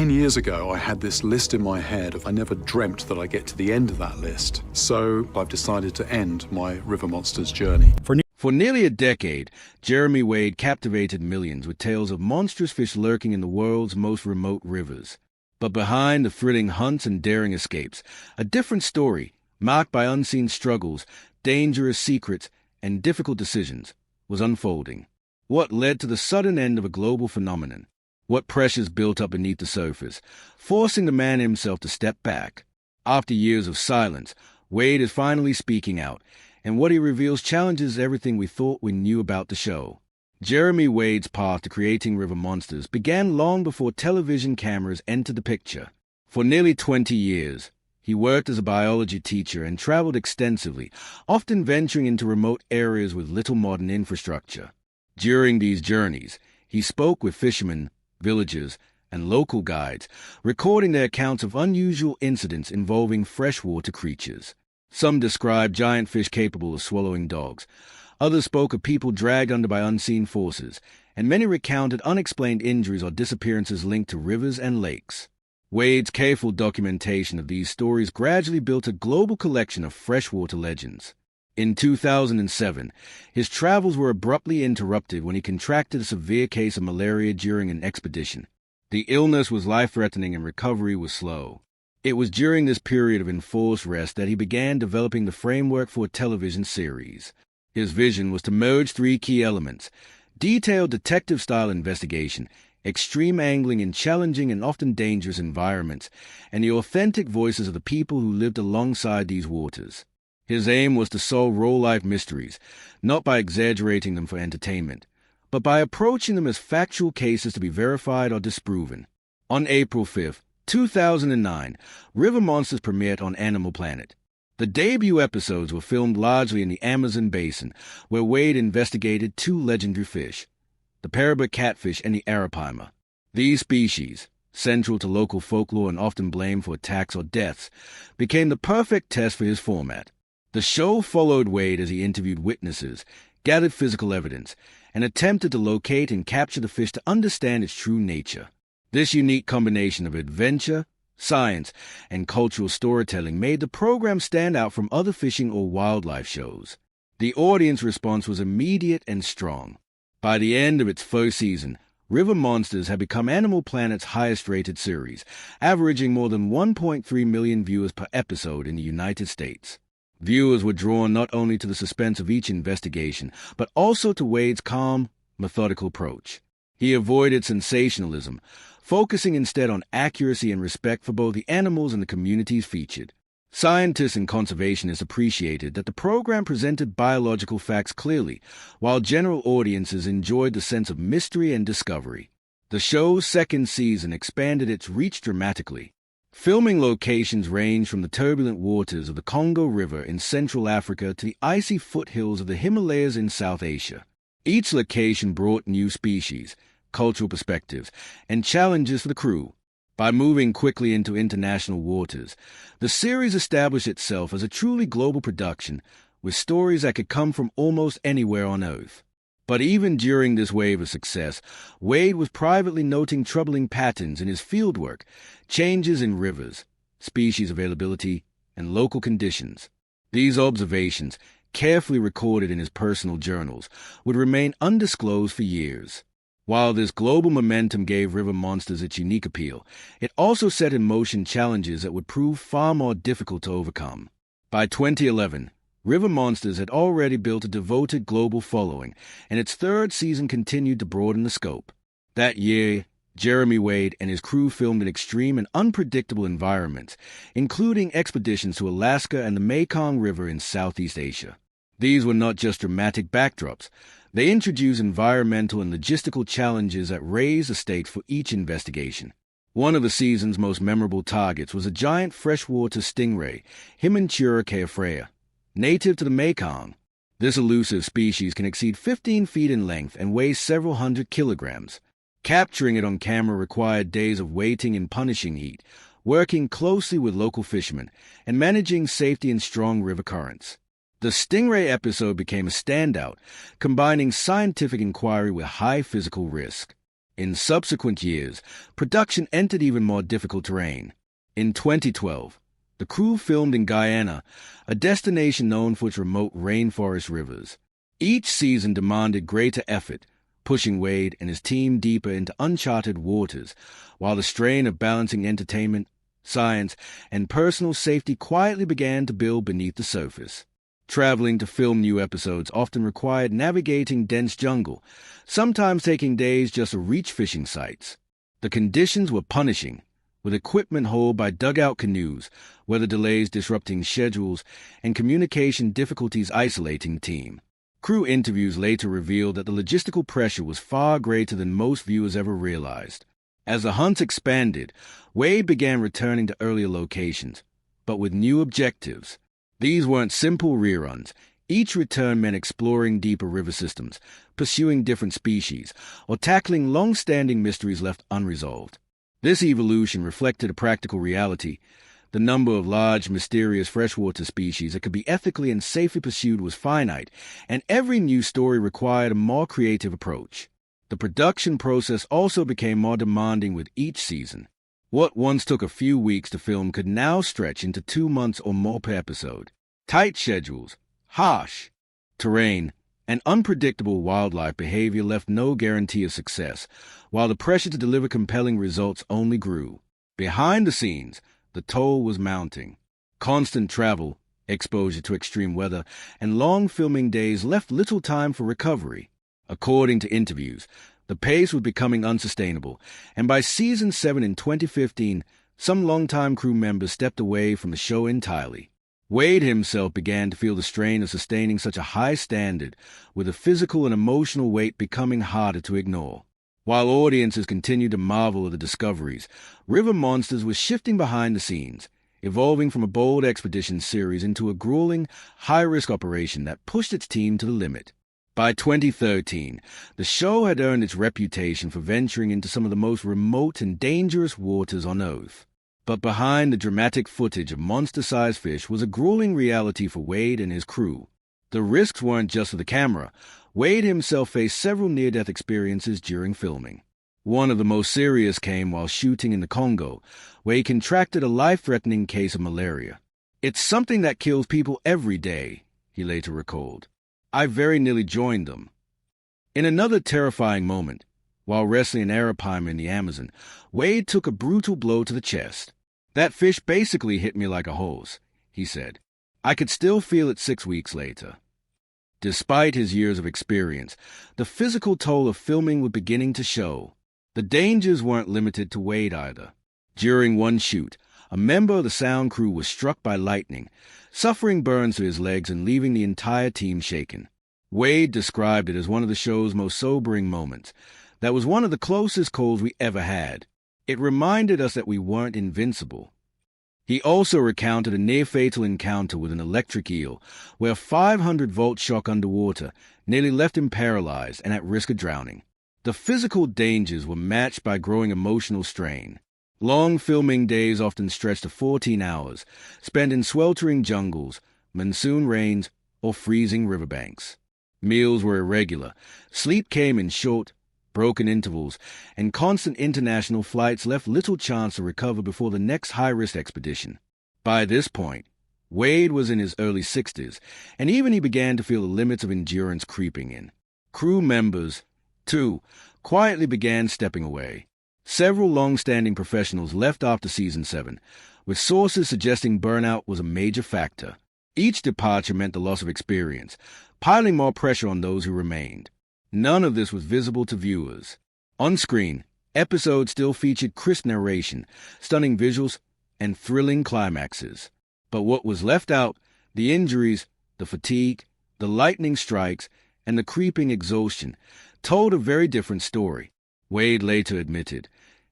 10 years ago, I had this list in my head. I never dreamt that I'd get to the end of that list. So I've decided to end my river monsters journey. For nearly a decade, Jeremy Wade captivated millions with tales of monstrous fish lurking in the world's most remote rivers. But behind the thrilling hunts and daring escapes, a different story, marked by unseen struggles, dangerous secrets, and difficult decisions, was unfolding. What led to the sudden end of a global phenomenon? What pressures built up beneath the surface, forcing the man himself to step back? After years of silence, Wade is finally speaking out, and what he reveals challenges everything we thought we knew about the show. Jeremy Wade's path to creating river monsters began long before television cameras entered the picture. For nearly 20 years, he worked as a biology teacher and traveled extensively, often venturing into remote areas with little modern infrastructure. During these journeys, he spoke with fishermen, villagers, and local guides, recording their accounts of unusual incidents involving freshwater creatures. Some described giant fish capable of swallowing dogs. Others spoke of people dragged under by unseen forces, and many recounted unexplained injuries or disappearances linked to rivers and lakes. Wade's careful documentation of these stories gradually built a global collection of freshwater legends. In 2007, his travels were abruptly interrupted when he contracted a severe case of malaria during an expedition. The illness was life-threatening and recovery was slow. It was during this period of enforced rest that he began developing the framework for a television series. His vision was to merge three key elements: detailed detective-style investigation, extreme angling in challenging and often dangerous environments, and the authentic voices of the people who lived alongside these waters. His aim was to solve real-life mysteries, not by exaggerating them for entertainment, but by approaching them as factual cases to be verified or disproven. On April 5, 2009, River Monsters premiered on Animal Planet. The debut episodes were filmed largely in the Amazon basin, where Wade investigated two legendary fish, the peregrine catfish and the arapaima. These species, central to local folklore and often blamed for attacks or deaths, became the perfect test for his format. The show followed Wade as he interviewed witnesses, gathered physical evidence, and attempted to locate and capture the fish to understand its true nature. This unique combination of adventure, science, and cultural storytelling made the program stand out from other fishing or wildlife shows. The audience response was immediate and strong. By the end of its first season, River Monsters had become Animal Planet's highest-rated series, averaging more than 1.3 million viewers per episode in the United States. Viewers were drawn not only to the suspense of each investigation, but also to Wade's calm, methodical approach. He avoided sensationalism, focusing instead on accuracy and respect for both the animals and the communities featured. Scientists and conservationists appreciated that the program presented biological facts clearly, while general audiences enjoyed the sense of mystery and discovery. The show's second season expanded its reach dramatically. Filming locations ranged from the turbulent waters of the Congo River in Central Africa to the icy foothills of the Himalayas in South Asia. Each location brought new species, cultural perspectives, and challenges for the crew. By moving quickly into international waters, the series established itself as a truly global production, with stories that could come from almost anywhere on Earth. But even during this wave of success, Wade was privately noting troubling patterns in his fieldwork, changes in rivers, species availability, and local conditions. These observations, carefully recorded in his personal journals, would remain undisclosed for years. While this global momentum gave River Monsters its unique appeal, it also set in motion challenges that would prove far more difficult to overcome. By 2011, River Monsters had already built a devoted global following, and its third season continued to broaden the scope. That year, Jeremy Wade and his crew filmed in extreme and unpredictable environments, including expeditions to Alaska and the Mekong River in Southeast Asia. These were not just dramatic backdrops. They introduced environmental and logistical challenges that raised the stakes for each investigation. One of the season's most memorable targets was a giant freshwater stingray, Himentura caefreya, native to the Mekong. This elusive species can exceed 15 feet in length and weigh several hundred kilograms. Capturing it on camera required days of waiting and punishing heat, working closely with local fishermen, and managing safety in strong river currents. The stingray episode became a standout, combining scientific inquiry with high physical risk. In subsequent years, production entered even more difficult terrain. In 2012, the crew filmed in Guyana, a destination known for its remote rainforest rivers. Each season demanded greater effort, pushing Wade and his team deeper into uncharted waters, while the strain of balancing entertainment, science, and personal safety quietly began to build beneath the surface. Traveling to film new episodes often required navigating dense jungle, sometimes taking days just to reach fishing sites. The conditions were punishing, with equipment hauled by dugout canoes, weather delays disrupting schedules, and communication difficulties isolating the team. Crew interviews later revealed that the logistical pressure was far greater than most viewers ever realized. As the hunts expanded, Wade began returning to earlier locations, but with new objectives. These weren't simple reruns. Each return meant exploring deeper river systems, pursuing different species, or tackling long-standing mysteries left unresolved. This evolution reflected a practical reality. The number of large, mysterious freshwater species that could be ethically and safely pursued was finite, and every new story required a more creative approach. The production process also became more demanding with each season. What once took a few weeks to film could now stretch into 2 months or more per episode. Tight schedules, harsh terrain, and unpredictable wildlife behavior left no guarantee of success, while the pressure to deliver compelling results only grew. Behind the scenes, the toll was mounting. Constant travel, exposure to extreme weather, and long filming days left little time for recovery. According to interviews, the pace was becoming unsustainable, and by season 7 in 2015, some longtime crew members stepped away from the show entirely. Wade himself began to feel the strain of sustaining such a high standard, with the physical and emotional weight becoming harder to ignore. While audiences continued to marvel at the discoveries, River Monsters was shifting behind the scenes, evolving from a bold expedition series into a grueling, high-risk operation that pushed its team to the limit. By 2013, the show had earned its reputation for venturing into some of the most remote and dangerous waters on Earth. But behind the dramatic footage of monster-sized fish was a grueling reality for Wade and his crew. The risks weren't just for the camera. Wade himself faced several near-death experiences during filming. One of the most serious came while shooting in the Congo, where he contracted a life-threatening case of malaria. "It's something that kills people every day," he later recalled. "I very nearly joined them." In another terrifying moment, while wrestling an arapaima in the Amazon, Wade took a brutal blow to the chest. "That fish basically hit me like a hose," he said. "I could still feel it 6 weeks later." Despite his years of experience, the physical toll of filming was beginning to show. The dangers weren't limited to Wade either. During one shoot, a member of the sound crew was struck by lightning, suffering burns to his legs and leaving the entire team shaken. Wade described it as one of the show's most sobering moments. "That was one of the closest calls we ever had. It reminded us that we weren't invincible." He also recounted a near-fatal encounter with an electric eel, where a 500-volt shock underwater nearly left him paralyzed and at risk of drowning. The physical dangers were matched by growing emotional strain. Long filming days often stretched to 14 hours, spent in sweltering jungles, monsoon rains, or freezing riverbanks. Meals were irregular. Sleep came in short, broken intervals, and constant international flights left little chance to recover before the next high-risk expedition. By this point, Wade was in his early 60s, and even he began to feel the limits of endurance creeping in. Crew members, too, quietly began stepping away. Several long-standing professionals left after season 7, with sources suggesting burnout was a major factor. Each departure meant the loss of experience, piling more pressure on those who remained. None of this was visible to viewers. On screen, episodes still featured crisp narration, stunning visuals, and thrilling climaxes. But what was left out, the injuries, the fatigue, the lightning strikes, and the creeping exhaustion, told a very different story. Wade later admitted,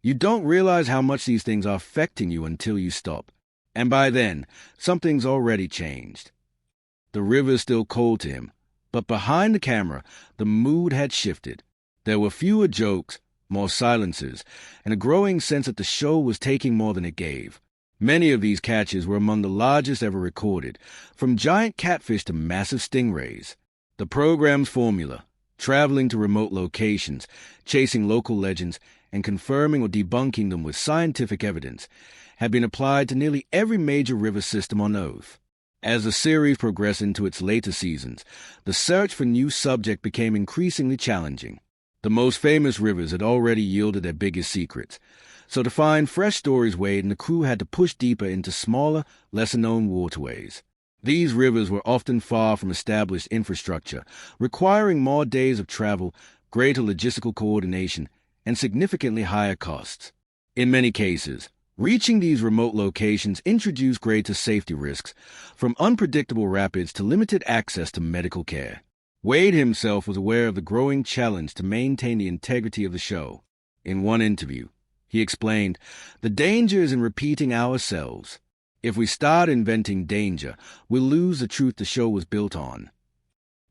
"You don't realize how much these things are affecting you until you stop. And by then, something's already changed." The river's still cold to him, but behind the camera, the mood had shifted. There were fewer jokes, more silences, and a growing sense that the show was taking more than it gave. Many of these catches were among the largest ever recorded, from giant catfish to massive stingrays. The program's formula, traveling to remote locations, chasing local legends, and confirming or debunking them with scientific evidence, had been applied to nearly every major river system on Earth. As the series progressed into its later seasons, the search for new subject became increasingly challenging. The most famous rivers had already yielded their biggest secrets, so to find fresh stories, Wade and the crew had to push deeper into smaller, lesser-known waterways. These rivers were often far from established infrastructure, requiring more days of travel, greater logistical coordination, and significantly higher costs. In many cases, reaching these remote locations introduced greater safety risks, from unpredictable rapids to limited access to medical care. Wade himself was aware of the growing challenge to maintain the integrity of the show. In one interview, he explained, "The danger is in repeating ourselves. If we start inventing danger, we'll lose the truth the show was built on."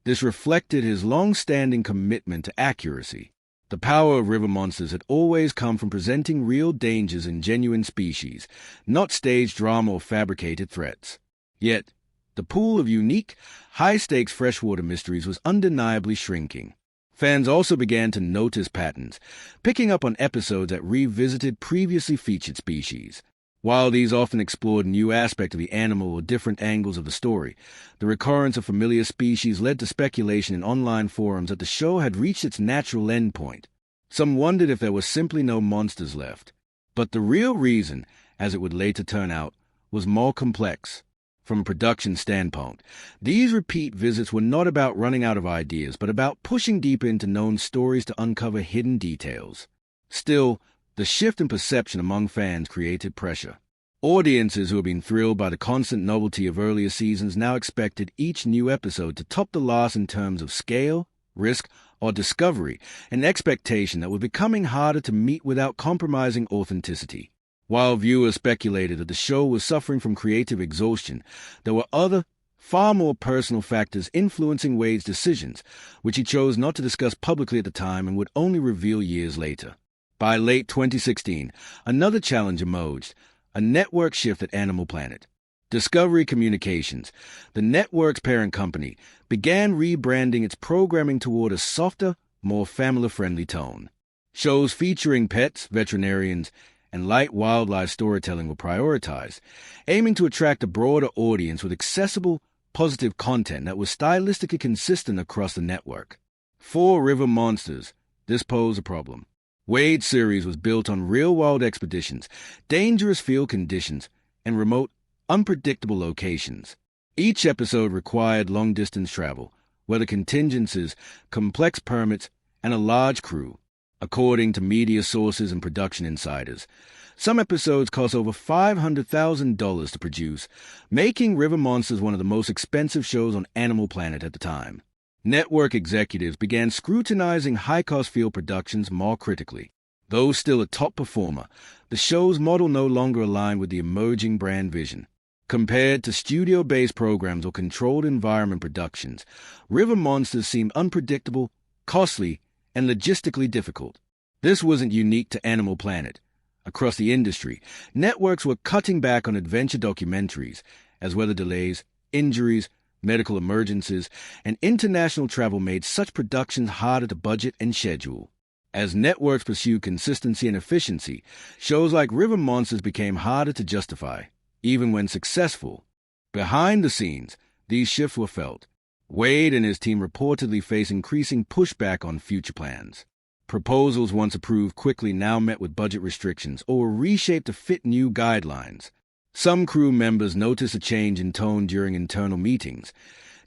This reflected his long-standing commitment to accuracy. The power of river monsters had always come from presenting real dangers in genuine species, not staged drama or fabricated threats. Yet, the pool of unique, high-stakes freshwater mysteries was undeniably shrinking. Fans also began to notice patterns, picking up on episodes that revisited previously featured species. While these often explored new aspects of the animal or different angles of the story, the recurrence of familiar species led to speculation in online forums that the show had reached its natural endpoint. Some wondered if there were simply no monsters left. But the real reason, as it would later turn out, was more complex. From a production standpoint, these repeat visits were not about running out of ideas, but about pushing deeper into known stories to uncover hidden details. Still, the shift in perception among fans created pressure. Audiences who had been thrilled by the constant novelty of earlier seasons now expected each new episode to top the last in terms of scale, risk, or discovery, an expectation that was becoming harder to meet without compromising authenticity. While viewers speculated that the show was suffering from creative exhaustion, there were other, far more personal factors influencing Wade's decisions, which he chose not to discuss publicly at the time and would only reveal years later. By late 2016, another challenge emerged, a network shift at Animal Planet. Discovery Communications, the network's parent company, began rebranding its programming toward a softer, more family-friendly tone. Shows featuring pets, veterinarians, and light wildlife storytelling were prioritized, aiming to attract a broader audience with accessible, positive content that was stylistically consistent across the network. For River Monsters, this posed a problem. Wade's series was built on real-world expeditions, dangerous field conditions, and remote, unpredictable locations. Each episode required long-distance travel, weather contingencies, complex permits, and a large crew, according to media sources and production insiders. Some episodes cost over $500,000 to produce, making River Monsters one of the most expensive shows on Animal Planet at the time. Network executives began scrutinizing high-cost field productions more critically. Though still a top performer, the show's model no longer aligned with the emerging brand vision. Compared to studio-based programs or controlled environment productions, River Monsters seemed unpredictable, costly, and logistically difficult. This wasn't unique to Animal Planet. Across the industry, networks were cutting back on adventure documentaries as weather delays, injuries, medical emergencies, and international travel made such productions harder to budget and schedule. As networks pursued consistency and efficiency, shows like River Monsters became harder to justify, even when successful. Behind the scenes, these shifts were felt. Wade and his team reportedly face increasing pushback on future plans. Proposals once approved quickly now met with budget restrictions or were reshaped to fit new guidelines. Some crew members noticed a change in tone during internal meetings.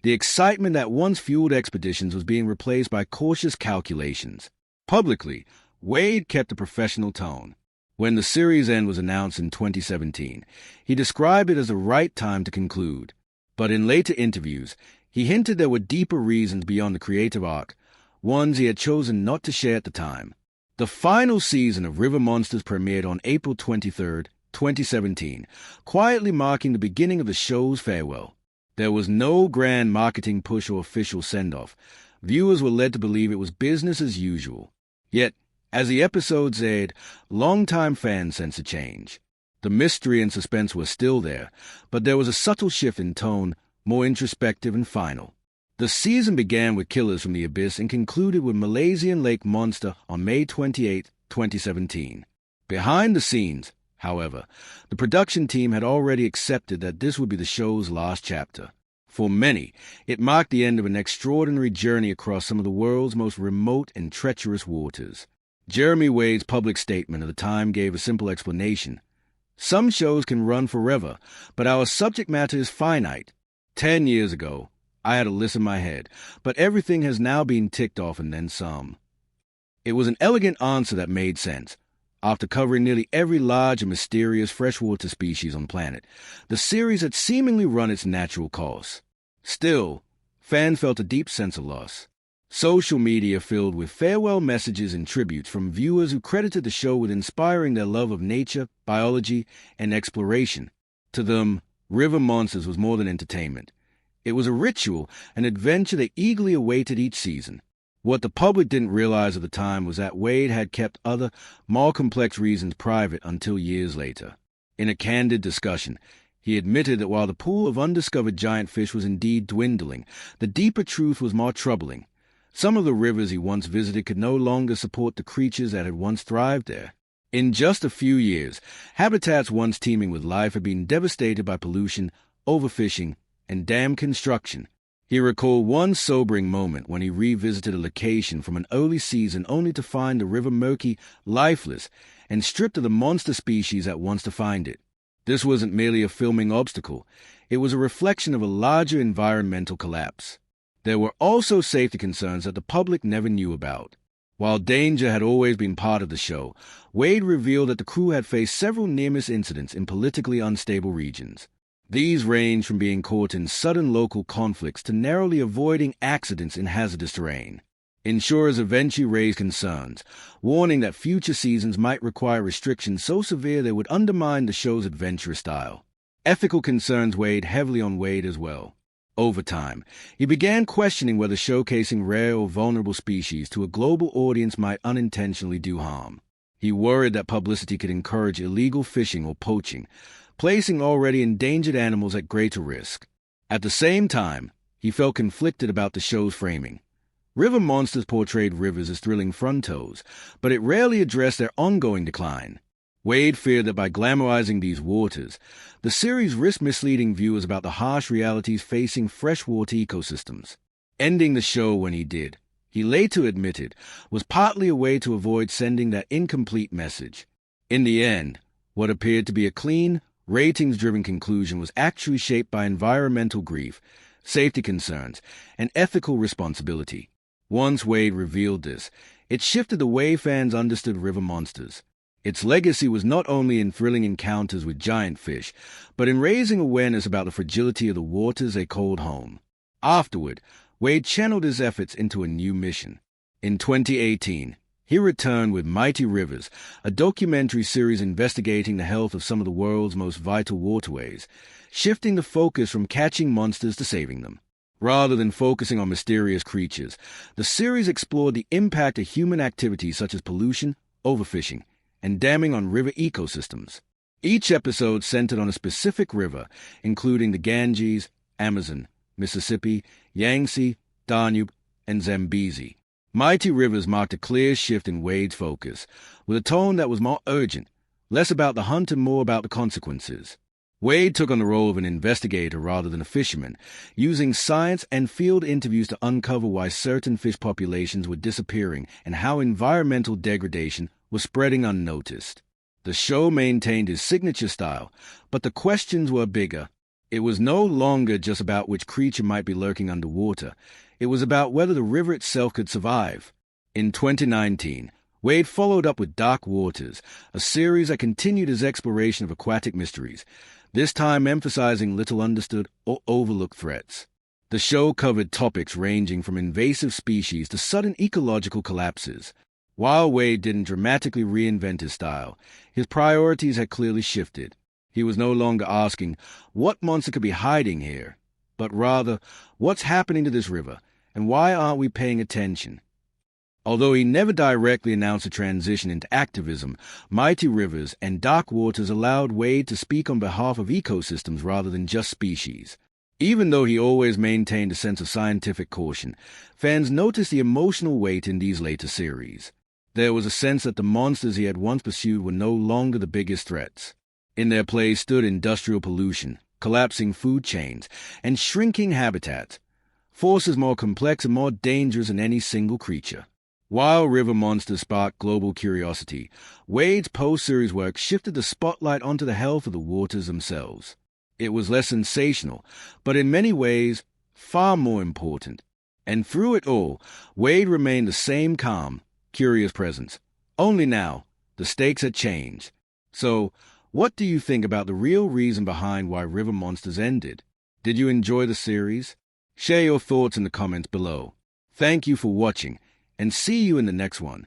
The excitement that once fueled expeditions was being replaced by cautious calculations. Publicly, Wade kept a professional tone. When the series' end was announced in 2017, he described it as the right time to conclude. But in later interviews, he hinted there were deeper reasons beyond the creative arc, ones he had chosen not to share at the time. The final season of River Monsters premiered on April 23, 2017, quietly marking the beginning of the show's farewell. There was no grand marketing push or official send-off. Viewers were led to believe it was business as usual. Yet, as the episodes aired, longtime fans sensed a change. The mystery and suspense were still there, but there was a subtle shift in tone, more introspective and final. The season began with Killers from the Abyss and concluded with Malaysian Lake Monster on May 28, 2017. Behind the scenes, however, the production team had already accepted that this would be the show's last chapter. For many, it marked the end of an extraordinary journey across some of the world's most remote and treacherous waters. Jeremy Wade's public statement at the time gave a simple explanation. Some shows can run forever, but our subject matter is finite. 10 years ago, I had a list in my head, but everything has now been ticked off and then some. It was an elegant answer that made sense. After covering nearly every large and mysterious freshwater species on the planet, the series had seemingly run its natural course. Still, fans felt a deep sense of loss. Social media filled with farewell messages and tributes from viewers who credited the show with inspiring their love of nature, biology, and exploration. To them, River Monsters was more than entertainment. It was a ritual, an adventure they eagerly awaited each season. What the public didn't realize at the time was that Wade had kept other, more complex reasons private until years later. In a candid discussion, he admitted that while the pool of undiscovered giant fish was indeed dwindling, the deeper truth was more troubling. Some of the rivers he once visited could no longer support the creatures that had once thrived there. In just a few years, habitats once teeming with life had been devastated by pollution, overfishing, and dam construction. He recalled one sobering moment when he revisited a location from an early season only to find the river murky, lifeless, and stripped of the monster species that once defined it. This wasn't merely a filming obstacle. It was a reflection of a larger environmental collapse. There were also safety concerns that the public never knew about. While danger had always been part of the show, Wade revealed that the crew had faced several near-miss incidents in politically unstable regions. These range from being caught in sudden local conflicts to narrowly avoiding accidents in hazardous terrain. Insurers eventually raised concerns, warning that future seasons might require restrictions so severe they would undermine the show's adventurous style. Ethical concerns weighed heavily on Wade as well. Over time, he began questioning whether showcasing rare or vulnerable species to a global audience might unintentionally do harm. He worried that publicity could encourage illegal fishing or poaching, placing already endangered animals at greater risk. At the same time, he felt conflicted about the show's framing. River Monsters portrayed rivers as thrilling frontos, but it rarely addressed their ongoing decline. Wade feared that by glamorizing these waters, the series risked misleading viewers about the harsh realities facing freshwater ecosystems. Ending the show when he did, he later admitted, was partly a way to avoid sending that incomplete message. In the end, what appeared to be a clean, ratings-driven conclusion was actually shaped by environmental grief, safety concerns, and ethical responsibility. Once Wade revealed this, it shifted the way fans understood River Monsters. Its legacy was not only in thrilling encounters with giant fish, but in raising awareness about the fragility of the waters they called home. Afterward, Wade channeled his efforts into a new mission. In 2018, he returned with Mighty Rivers, a documentary series investigating the health of some of the world's most vital waterways, shifting the focus from catching monsters to saving them. Rather than focusing on mysterious creatures, the series explored the impact of human activities such as pollution, overfishing, and damming on river ecosystems. Each episode centered on a specific river, including the Ganges, Amazon, Mississippi, Yangtze, Danube, and Zambezi. Mighty Rivers marked a clear shift in Wade's focus, with a tone that was more urgent, less about the hunt and more about the consequences. Wade took on the role of an investigator rather than a fisherman, using science and field interviews to uncover why certain fish populations were disappearing and how environmental degradation was spreading unnoticed. The show maintained his signature style, but the questions were bigger. It was no longer just about which creature might be lurking underwater. It was about whether the river itself could survive. In 2019, Wade followed up with Dark Waters, a series that continued his exploration of aquatic mysteries, this time emphasizing little understood or overlooked threats. The show covered topics ranging from invasive species to sudden ecological collapses. While Wade didn't dramatically reinvent his style, his priorities had clearly shifted. He was no longer asking, what monster could be hiding here? But rather, what's happening to this river, and why aren't we paying attention? Although he never directly announced a transition into activism, Mighty Rivers and Dark Waters allowed Wade to speak on behalf of ecosystems rather than just species. Even though he always maintained a sense of scientific caution, fans noticed the emotional weight in these later series. There was a sense that the monsters he had once pursued were no longer the biggest threats. In their place stood industrial pollution, collapsing food chains, and shrinking habitats, forces more complex and more dangerous than any single creature. While River Monsters sparked global curiosity, Wade's post-series work shifted the spotlight onto the health of the waters themselves. It was less sensational, but in many ways, far more important. And through it all, Wade remained the same calm, curious presence. Only now, the stakes had changed. So, what do you think about the real reason behind why River Monsters ended? Did you enjoy the series? Share your thoughts in the comments below. Thank you for watching, and see you in the next one.